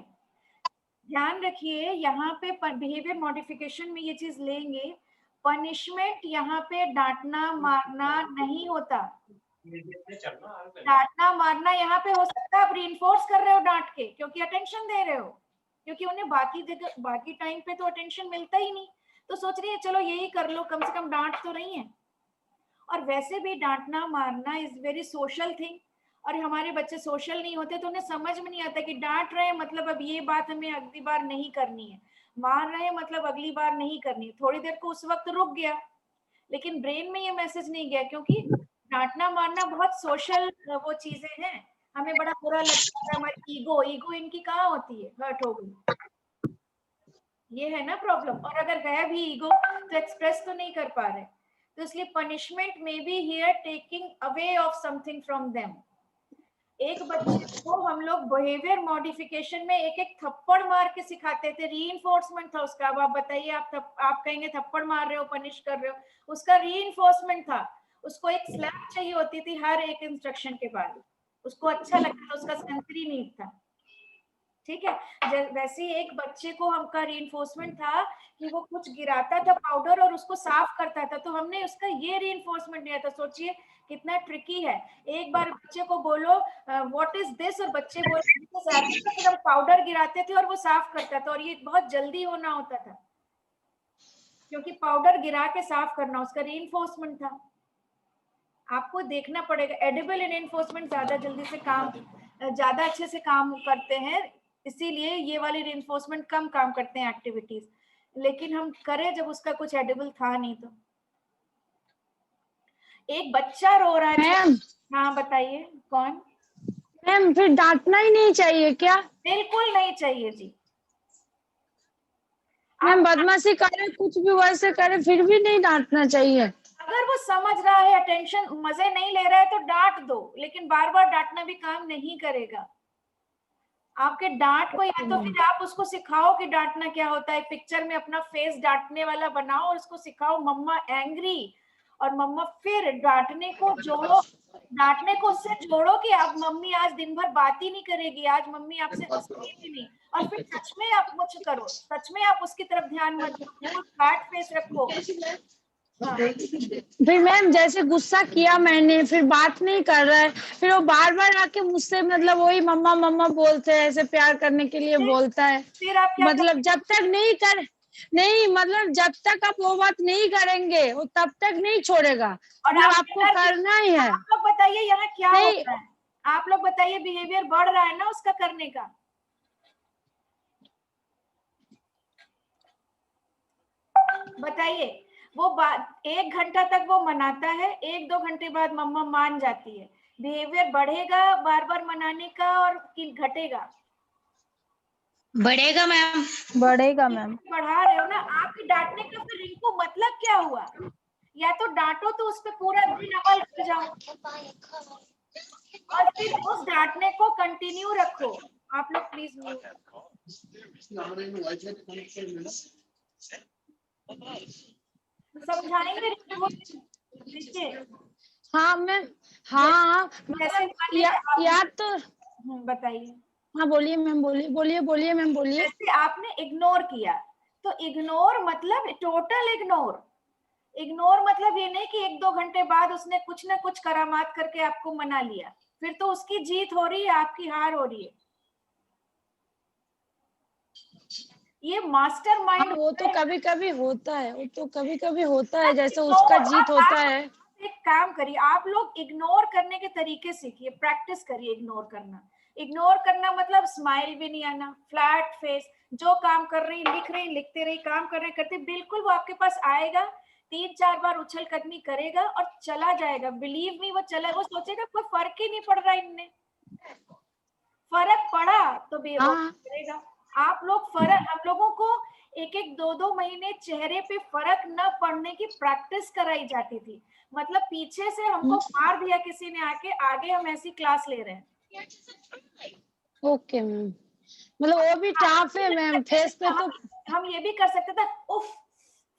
ध्यान रखिए, यहाँ पे बिहेवियर मॉडिफिकेशन में ये चीज लेंगे, पनिशमेंट यहाँ पे डांटना मारना नहीं होता। डांटना मारना यहाँ पे हो सकता है आप रीइंफोर्स कर रहे हो डांट के, क्योंकि अटेंशन दे रहे हो, क्योंकि उन्हें बाकी टाइम पे तो अटेंशन मिलता ही नहीं, तो सोच रही है चलो यही कर लो, कम से कम डांट तो रही है। और वैसे भी डांटना मारना इज वेरी सोशल थिंग, और हमारे बच्चे सोशल नहीं होते तो उन्हें समझ में नहीं आता कि डांट रहे हैं मतलब अब ये बात हमें अगली बार नहीं करनी है, मार रहे हैं मतलब अगली बार नहीं करनी है। थोड़ी देर को उस वक्त रुक गया, लेकिन ब्रेन में ये मैसेज नहीं गया, क्योंकि डांटना मारना बहुत सोशल वो चीजें हैं, हमें बड़ा बुरा लगता है, हमारी ईगो इनकी कहाँ होती है, हर्ट हो गई, ये है ना प्रॉब्लम। और अगर है भी ईगो तो एक्सप्रेस तो नहीं कर पा रहे, तो इसलिए पनिशमेंट में be here taking away of something from them. एक बच्चे को हम लोग बिहेवियर मॉडिफिकेशन में एक एक थप्पड़ मार के सिखाते थे, रीइंफोर्समेंट था उसका। अब आप बताइए, आप कहेंगे थप्पड़ मार रहे हो, पनिश कर रहे हो, उसका रीइंफोर्समेंट था। उसको एक स्लैप चाहिए होती थी हर एक इंस्ट्रक्शन के बाद, उसको अच्छा लगता था, उसका सेंसरी नीड था। ठीक है, वैसे ही एक बच्चे को हमका रीइंफोर्समेंट था कि वो कुछ गिराता था पाउडर और उसको साफ करता था, तो हमने उसका ये रीइंफोर्समेंट दिया था। सोचिए कितना ट्रिकी है। एक बार बच्चे को बोलो व्हाट इज दिस, और बच्चे बोलते थे, फिर हम पाउडर गिराते थे और वो साफ करता था, और ये बहुत जल्दी होना होता था क्योंकि पाउडर गिरा के साफ करना उसका रीइंफोर्समेंट था। आपको देखना पड़ेगा, एडिबल रीइंफोर्समेंट ज्यादा जल्दी से काम, ज्यादा अच्छे से काम करते हैं, इसीलिए ये वाले रीइंफोर्समेंट कम काम करते हैं एक्टिविटीज, लेकिन हम करें जब उसका कुछ एडिबल था नहीं। तो एक बच्चा रो रहा है। मैम, हाँ बताइए, कौन? मैम फिर डांटना ही नहीं चाहिए क्या? बिल्कुल नहीं चाहिए जी। मैम बदमाशी करे, कुछ भी वैसे करे, फिर भी नहीं डांटना चाहिए। अगर वो समझ रहा है, अटेंशन मजे नहीं ले रहा है तो डांट दो, लेकिन बार बार डांटना भी काम नहीं करेगा आपके डांट को। या तो फिर आप उसको सिखाओ कि डांटना क्या होता है, पिक्चर में अपना फेस डांटने वाला बनाओ और उसको सिखाओ मम्मा एंग्री, और मम्मा फिर डांटने को जोड़ो, डांटने को उससे जोड़ो कि अब मम्मी आज दिन भर बात ही नहीं करेगी, आज मम्मी आपसे हंसेगी भी नहीं, और फिर सच में आप कुछ करो, सच में आप उसकी तरफ ध्यान मत दो, फ्लैट फेस रखो। हाँ। फिर मैम जैसे गुस्सा किया मैंने, फिर बात नहीं कर रहा है, फिर वो बार बार आके मुझसे मतलब वही मम्मा मम्मा बोलते हैं, ऐसे प्यार करने के लिए बोलता है। फिर आप क्या मतलब जब तक नहीं मतलब जब तक आप वो बात नहीं करेंगे वो तब तक नहीं छोड़ेगा, और मतलब आपको करना ही है। आप लोग बताइए यहाँ क्या हो नहीं। रहा है, आप लोग बताइए, बिहेवियर बढ़ रहा है ना उसका करने का। बताइए, वो बात 1 घंटा तक वो मनाता है, 1-2 घंटे बाद मम्मा मान जाती है, बिहेवियर बढ़ेगा बार बार मनाने का और कि घटेगा? बढ़ेगा मैम, बढ़ेगा मैम। बढ़ा रहे हो ना, आपके डांटने का फिर रिंकू मतलब क्या हुआ? या तो डांटो तो उस पर पूरा दिन अमल कर जाओ, और फिर उस डांटने को कंटिन्यू रखो। आप लोग प्लीज म्यूट समझाएंगे रिंकू, देखिए। हाँ मैम, हाँ जैसे मतलब या तो बताइए। हाँ बोलिए मैम, बोलिए मैम, बोलिए। जैसे आपने इग्नोर किया, तो इग्नोर मतलब टोटल इग्नोर, इग्नोर मतलब ये नहीं कि 1-2 घंटे बाद उसने कुछ ना कुछ करामात करके आपको मना लिया, फिर तो उसकी जीत हो रही है, आपकी हार हो रही है। ये मास्टरमाइंड वो तो कभी कभी होता है, वो तो कभी कभी होता है, जैसे उसका जीत होता है। एक काम करिए, आप लोग इग्नोर करने के तरीके सीखिए, प्रैक्टिस करिए इग्नोर करना। इग्नोर करना मतलब स्माइल भी नहीं आना, फ्लैट फेस, जो काम कर रही लिख रही लिखते रही, काम कर रहे करते, बिल्कुल वो आपके पास आएगा, 3-4 बार उछल कदमी करेगा और चला जाएगा। बिलीव मी, वो चला, वो सोचेगा कोई फर्क ही नहीं पड़ रहा इनने, फर्क पड़ा तो करेगा। आप लोग फर्क, हम लोगों को 1-1, 2-2 महीने चेहरे पे फर्क न पड़ने की प्रैक्टिस कराई जाती थी, मतलब पीछे से हमको मार दिया किसी ने आके, आगे हम ऐसी क्लास ले रहे हैं। ओके मैम, मतलब वो भी टफ है मैम, फेस पे तो हम ये भी कर सकते थे, उफ,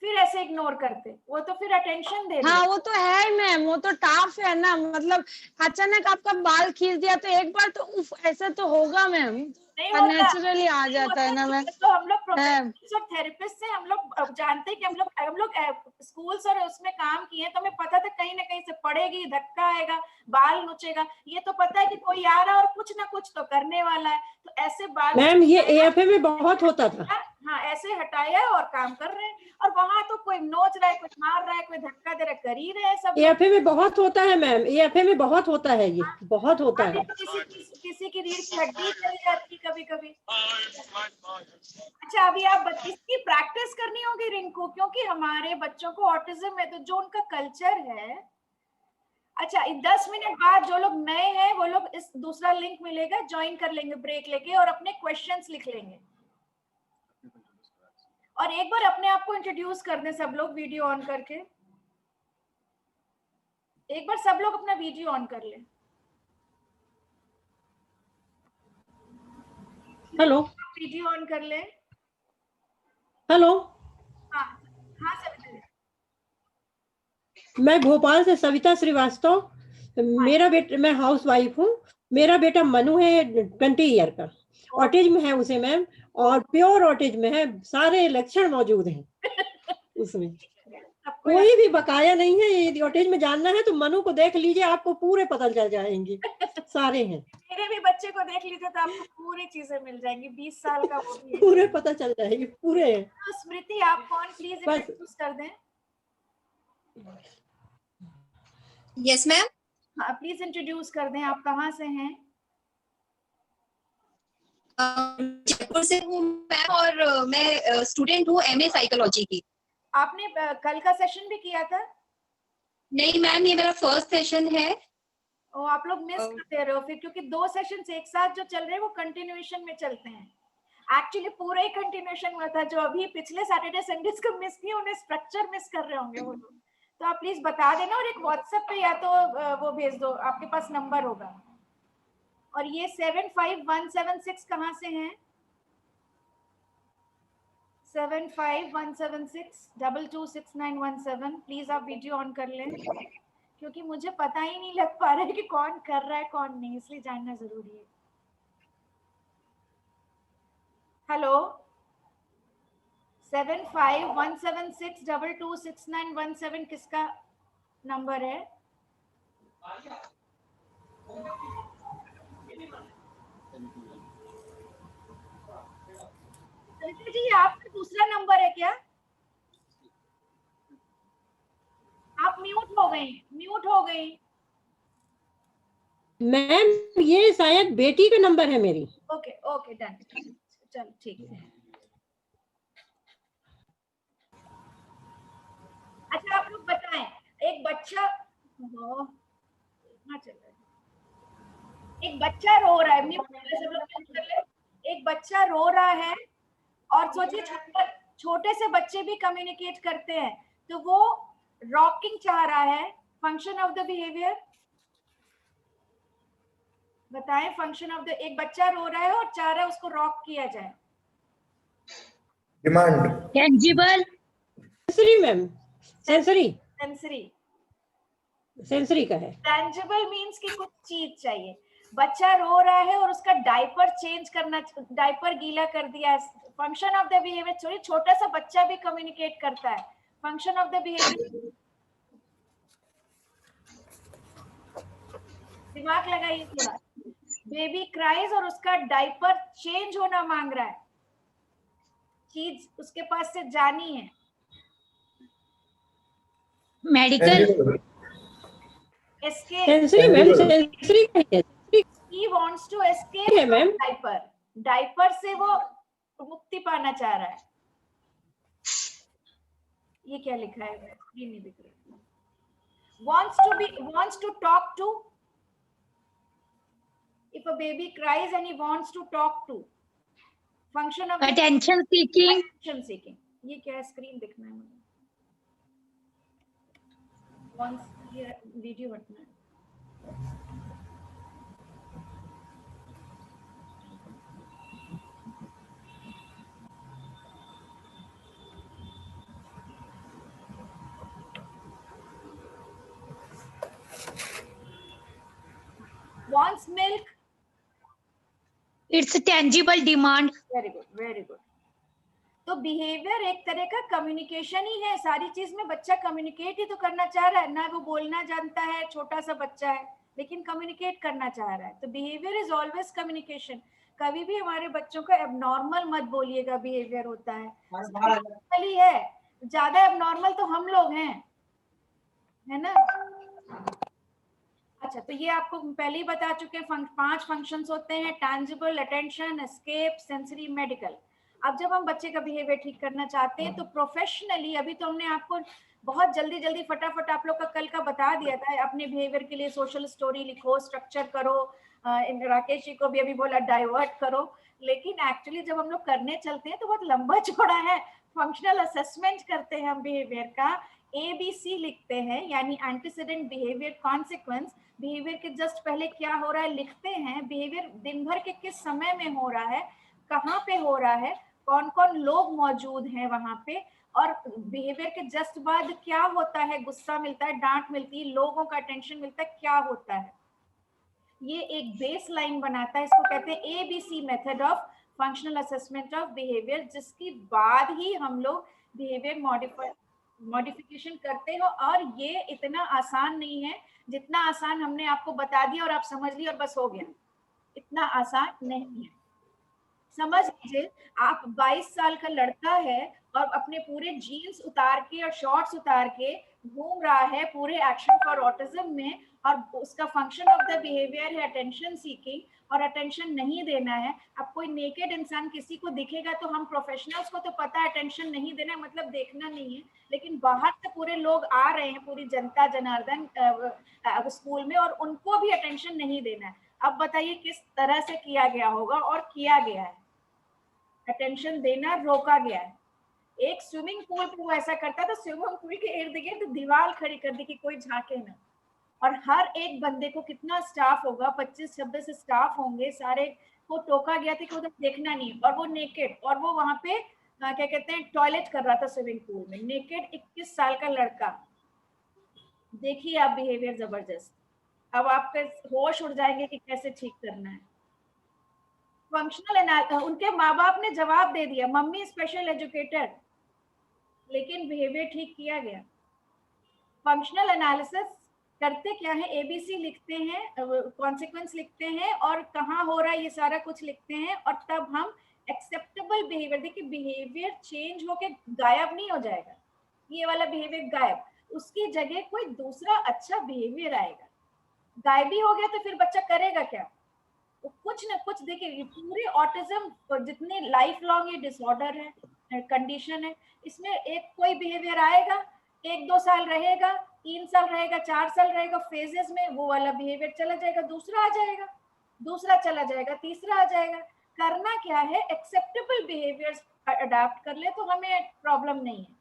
फिर ऐसे इग्नोर करते, वो तो फिर अटेंशन दे हाँ वो तो है मैम, वो तो टफ है ना, मतलब अचानक आपका बाल खींच दिया तो एक बार तो उफ ऐसा तो होगा मैम, नेचुरली आ जाता है ना मैम। तो हम लोग प्रोफेशनल्स और थेरेपिस्ट से हम लोग जानते हैं कि हम लोग स्कूल्स और उसमें काम किए, तो हमें पता था कहीं ना कहीं से पड़ेगी, धक्का आएगा, बाल नोचेगा, ये तो पता है कि कोई आ रहा है और कुछ ना कुछ तो करने वाला है, तो ऐसे बाल मैम ये एएफए में बहुत होता था। हाँ ऐसे हटाया और काम कर रहे हैं, और वहां तो कोई नोच रहा है, कोई मार रहा है, कोई धक्का दे रहा है, कर ही रहे हैं सब। एएफए में बहुत होता है मैम, एएफए में बहुत होता है, ये बहुत होता है। किसी की रीढ़ की हड्डी चली जाती कभी कभी। अच्छा, अभी आप इसकी प्रैक्टिस करनी होगी रिंकू, क्योंकि हमारे बच्चों को ऑटिज्म है, तो जो उनका कल्चर है। अच्छा, 10 मिनट बाद जो लोग नए हैं वो लोग इस दूसरा लिंक मिलेगा, ज्वाइन कर लेंगे ब्रेक लेके, और अपने क्वेश्चंस लिख लेंगे, और एक बार अपने आप को इंट्रोड्यूस कर दें सब लोग वीडियो ऑन करके। एक बार सब लोग अपना वीडियो ऑन कर लें। हेलो, वीडियो ऑन कर लें। हेलो, हाँ हाँ सविता, मैं भोपाल से सविता श्रीवास्तव। मेरा बेटा, मैं हाउस वाइफ हूँ, मेरा बेटा मनु है 20 ईयर का, ऑटिज्म है उसे मैम, और प्योर ऑटिज्म है, सारे लक्षण मौजूद हैं उसमें। सबको कोई भी बकाया नहीं है। यदि ऑटिज्म में जानना है तो मनु को देख लीजिए, आपको पूरे पता चल जाएंगे, सारे हैं, मेरे भी बच्चे को देख लीजिए तो आपको पूरी चीजें मिल जाएंगी। 20 साल का वो भी है। पूरे पता चल जाएंगे, पूरे हैं। तो स्मृति आप कौन प्लीज बस। इंट्रोड्यूस कर दें। Yes ma'am. हाँ प्लीज इंट्रोड्यूस कर दें, आप कहाँ से हैं। जयपुर से हूँ मैम, और मैं स्टूडेंट हूँ एमए साइकोलॉजी की। आपने कल का सेशन भी किया था। नहीं मैम, ये मेरा फर्स्ट सेशन है। और आप लोग मिस करते रहे हो फिर, क्योंकि 2 सेशंस एक साथ जो चल रहे हैं वो कंटिन्यूएशन में चलते हैं। एक्चुअली पूरा ही कंटिन्यूएशन हुआ था। जो अभी पिछले सैटरडे संडेज को मिस किए उन्हें स्ट्रक्चर मिस कर रहे होंगे वो लोग। तो आप प्लीज बता देना, और एक व्हाट्सएप पे या तो वो भेज दो, आपके पास नंबर होगा। और ये 75176 कहाँ से हैं। 751762266917। प्लीज आप वीडियो ऑन कर लें, क्योंकि मुझे पता ही नहीं लग पा रहा है कि कौन कर रहा है कौन नहीं, इसलिए जानना जरूरी है। हेलो 751762266917 किसका नंबर है। सरिता जी आपका दूसरा नंबर है क्या। आप म्यूट हो गई, म्यूट हो गई। मैम ये शायद बेटी का नंबर है मेरी। ओके ओके डन, चल ठीक है। अच्छा आप लोग बताएं, एक बच्चा चल रहा है, एक बच्चा रो रहा है, सब लोग कर ले। एक बच्चा रो रहा है, और सोचिए छोटे से बच्चे भी कम्युनिकेट करते हैं, तो वो रॉकिंग चाह रहा है। फंक्शन ऑफ द बिहेवियर बताएं। फंक्शन ऑफ द, एक बच्चा रो रहा है और चाह रहा है उसको रॉक किया जाए। Demand tangible. Sensory ma'am, sensory, sensory. Sensory का है। टेंजिबल मींस कि कुछ चीज चाहिए। बच्चा रो रहा है और उसका डायपर चेंज करना, डायपर गीला कर दिया है। Function of the behaviour, sorry छोटा सा बच्चा भी कम्युनिकेट करता है। फंक्शन ऑफ द बिहेवियर, दिमाग लगाइए थोड़ा। बेबी क्राइज और उसका डायपर चेंज होना मांग रहा है, चीज उसके पास से जानी है। Medical. Escape, sensory ma'am, sensory का है। he wants to escape है मैम। डायपर, डायपर से वो मुक्ति पाना चाह रहा है। ये क्या लिखा है, ये नहीं दिख रहा। wants to talk to, if a baby cries and he wants to talk to, function of attention seeking. attention seeking। ये क्या है, स्क्रीन दिखना है मुझे। wants, ये वीडियो हटना है। wants milk, it's tangible demand. Very good very good. तो बिहेवियर एक तरह का कम्युनिकेशन ही है। सारी चीज में बच्चा कम्युनिकेट ही तो करना चाह रहा है ना। वो बोलना जानता है, छोटा सा बच्चा है, लेकिन कम्युनिकेट करना चाह रहा है। तो बिहेवियर इज ऑलवेज कम्युनिकेशन। कभी भी हमारे बच्चों को एबनॉर्मल मत बोलिएगा, बिहेवियर होता है नॉर्मल ही है। ज्यादा एबनॉर्मल तो हम लोग हैं, है ना। अच्छा, तो ये आपको पहले ही बता चुके हैं। 5 फंक्शंस होते हैं, tangible, attention, escape, sensory, medical. अब जब हम बच्चे का बिहेवियर ठीक करना चाहते हैं तो प्रोफेशनली, अभी तो हमने आपको बहुत जल्दी जल्दी फटाफट आप लोग का कल का बता दिया था। अपने बिहेवियर के लिए सोशल स्टोरी लिखो, स्ट्रक्चर करो। राकेश जी को भी अभी बोला डाइवर्ट करो, लेकिन एक्चुअली जब हम लोग करने चलते हैं तो बहुत लंबा चौड़ा है। फंक्शनल असेसमेंट करते हैं हम बिहेवियर का, ABC लिखते हैं, यानी एंटीसीडेंट, बिहेवियर, कॉन्सिक्वेंस। बिहेवियर के जस्ट पहले क्या हो रहा है लिखते हैं। बिहेवियर दिन भर के किस समय में हो रहा है, कहाँ पे हो रहा है, कौन कौन लोग मौजूद हैं वहां पे, और बिहेवियर के जस्ट बाद क्या होता है, गुस्सा मिलता है, डांट मिलती है, लोगों का अटेंशन मिलता है, क्या होता है। ये एक बेस लाइन बनाता है। इसको कहते हैं ABC method of functional assessment of behaviour, जिसकी बाद ही हम लोग बिहेवियर मॉडिफाई मॉडिफिकेशन करते हो, और ये इतना आसान नहीं है जितना आसान हमने आपको बता दिया और आप समझ लिया और बस हो गया। इतना आसान नहीं है। समझ लीजिए आप 22 साल का लड़का है और अपने पूरे जीन्स उतार के और शॉर्ट्स उतार के घूम रहा है पूरे एक्शन फॉर ऑटिज्म में, और उसका फंक्शन ऑफ द बिहेवियर है अटेंशन सीकिंग, और अटेंशन नहीं देना है। अब कोई नेकेड इंसान किसी को दिखेगा तो हम प्रोफेशनल्स को तो पता है अटेंशन नहीं देना है, मतलब देखना नहीं है, लेकिन बाहर से पूरे लोग आ रहे हैं, पूरी जनता जनार्दन स्कूल में, और उनको भी अटेंशन नहीं देना है। अब बताइए किस तरह से किया गया होगा, और किया गया है, अटेंशन देना रोका गया है। एक स्विमिंग पूल पे वो ऐसा करता था, स्विमिंग पूल के इर्द गिर्द दीवार खड़ी कर दी कि कोई झांके ना, और हर एक बंदे को कितना स्टाफ होगा, 25-26 स्टाफ होंगे, सारे को टोका गया था कि उधर देखना नहीं, और वो नेकेड, और वो वहां पे क्या कहते हैं टॉयलेट कर रहा था स्विमिंग पूल में, नेकेड 21 साल का लड़का। देखिए आप बिहेवियर जबरदस्त। अब आपके होश उड़ जाएंगे कि कैसे ठीक करना है। फंक्शनल उनके माँ बाप ने जवाब दे दिया, मम्मी स्पेशल एजुकेटेड, लेकिन बिहेवियर ठीक किया गया। फंक्शनल एनालिसिस करते क्या है, एबीसी लिखते हैं, कॉन्सिक्वेंस लिखते हैं, और कहाँ हो रहा है ये सारा कुछ लिखते हैं, और तब हम एक्सेप्टेबल बिहेवियर, देखिए बिहेवियर चेंज होके गायब नहीं हो जाएगा, ये वाला बिहेवियर गायब, उसकी जगह कोई दूसरा अच्छा बिहेवियर आएगा। गायब ही हो गया तो फिर बच्चा करेगा क्या? तो कुछ ना कुछ, देखिए पूरे ऑटिज्म जितने लाइफ लॉन्ग ये डिसऑर्डर है, कंडीशन है, इसमें एक कोई बिहेवियर आएगा, 1-2 साल रहेगा, 3 साल रहेगा, 4 साल रहेगा, फेजेस में वो वाला बिहेवियर चला जाएगा, दूसरा आ जाएगा, दूसरा चला जाएगा, तीसरा आ जाएगा। करना क्या है, एक्सेप्टेबल बिहेवियर्स अडॉप्ट कर ले तो हमें प्रॉब्लम नहीं है।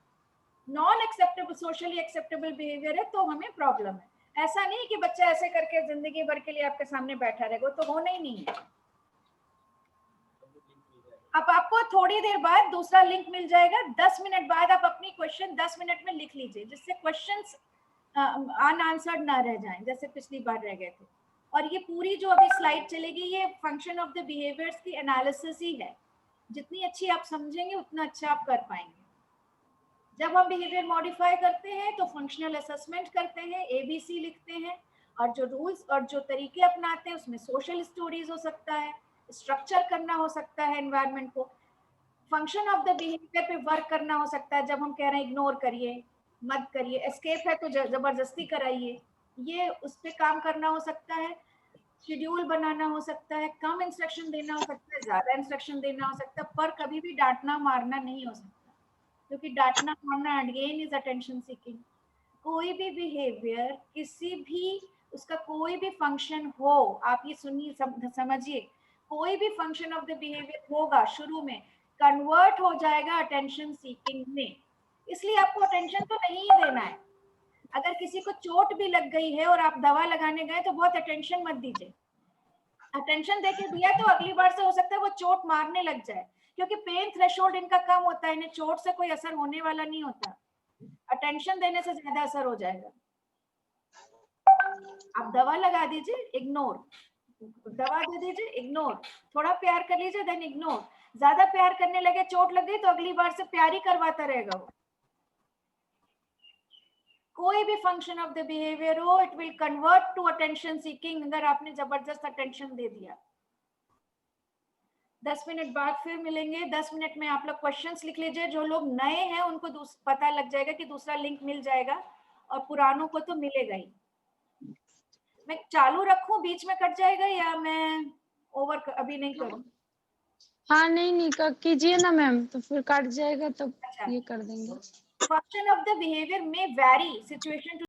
Non acceptable, socially acceptable behaviour है तो हमें प्रॉब्लम है। ऐसा नहीं कि बच्चा ऐसे करके जिंदगी भर के लिए आपके सामने बैठा रहेगा, तो होना ही नहीं है। अब आपको थोड़ी देर बाद दूसरा लिंक मिल जाएगा, 10 मिनट बाद आप अपनी क्वेश्चन 10 मिनट में लिख लीजिए, जिससे क्वेश्चंस अनआंसर्ड ना रह जाएं जैसे पिछली बार रह गए थे। और ये पूरी जो अभी स्लाइड चलेगी ये फंक्शन ऑफ द बिहेवियर्स की एनालिसिस ही है। जितनी अच्छी आप समझेंगे उतना अच्छा आप कर पाएंगे। जब हम बिहेवियर मॉडिफाई करते हैं तो फंक्शनल असेसमेंट करते हैं, एबीसी लिखते हैं, और जो रूल्स और जो तरीके अपनाते हैं उसमें सोशल स्टोरीज हो सकता है, स्ट्रक्चर करना हो सकता है एनवायरनमेंट को, फंक्शन ऑफ द बिहेवियर पे वर्क करना हो सकता है, जब हम कह रहे हैं इग्नोर करिए, मत करिए, एस्केप है तो जबरदस्ती कराइए, ये उस पर काम करना हो सकता है, शेड्यूल बनाना हो सकता है, कम इंस्ट्रक्शन देना हो सकता है, ज्यादा इंस्ट्रक्शन देना हो सकता है, पर कभी भी डांटना मारना नहीं हो सकता, क्योंकि डांटना मारना अगेन इज अटेंशन सीकिंग। कोई भी बिहेवियर, किसी भी उसका कोई भी फंक्शन हो, आप ये सुनिए समझिए, कोई भी फंक्शन ऑफ द बिहेवियर होगा शुरू में कन्वर्ट हो जाएगा अटेंशन सीकिंग में, इसलिए आपको अटेंशन तो नहीं ही देना है। अगर किसी को चोट भी लग गई है और आप दवा लगाने गए तो बहुत अटेंशन मत दीजिए, अटेंशन देके दिया तो अगली बार से हो सकता है वो चोट मारने लग जाए, क्योंकि पेन थ्रेशोल्ड इनका कम होता है, इन्हें चोट से कोई असर होने वाला नहीं होता, अटेंशन देने से ज्यादा असर हो जाएगा। आप दवा लगा दीजिए, इग्नोर, दवा दे दीजिए, इग्नोर, थोड़ा प्यार कर लीजिए, देन इग्नोर, ज्यादा प्यार करने लगे, चोट लग गई तो अगली बार से प्यार ही करवाता रहेगा वो। कोई भी फंक्शन ऑफ द बिहेवियर हो, it will convert to attention seeking अगर आपने जबरदस्त अटेंशन दे दिया। 10 मिनट बाद फिर मिलेंगे। 10 मिनट में आप लोग क्वेश्चंस लिख लीजिए, जो लोग नए हैं उनको पता लग जाएगा कि दूसरा लिंक मिल जाएगा, और पुरानों को तो मिलेगा ही। मैं चालू रखूं, बीच में कट जाएगा, या मैं ओवर अभी नहीं करूं? हाँ नहीं कीजिए ना मैम, तो फिर कट जाएगा तब अच्छा, ये कर देंगे। फंक्शन ऑफ द बिहेवियर में वैरी सिचुएशन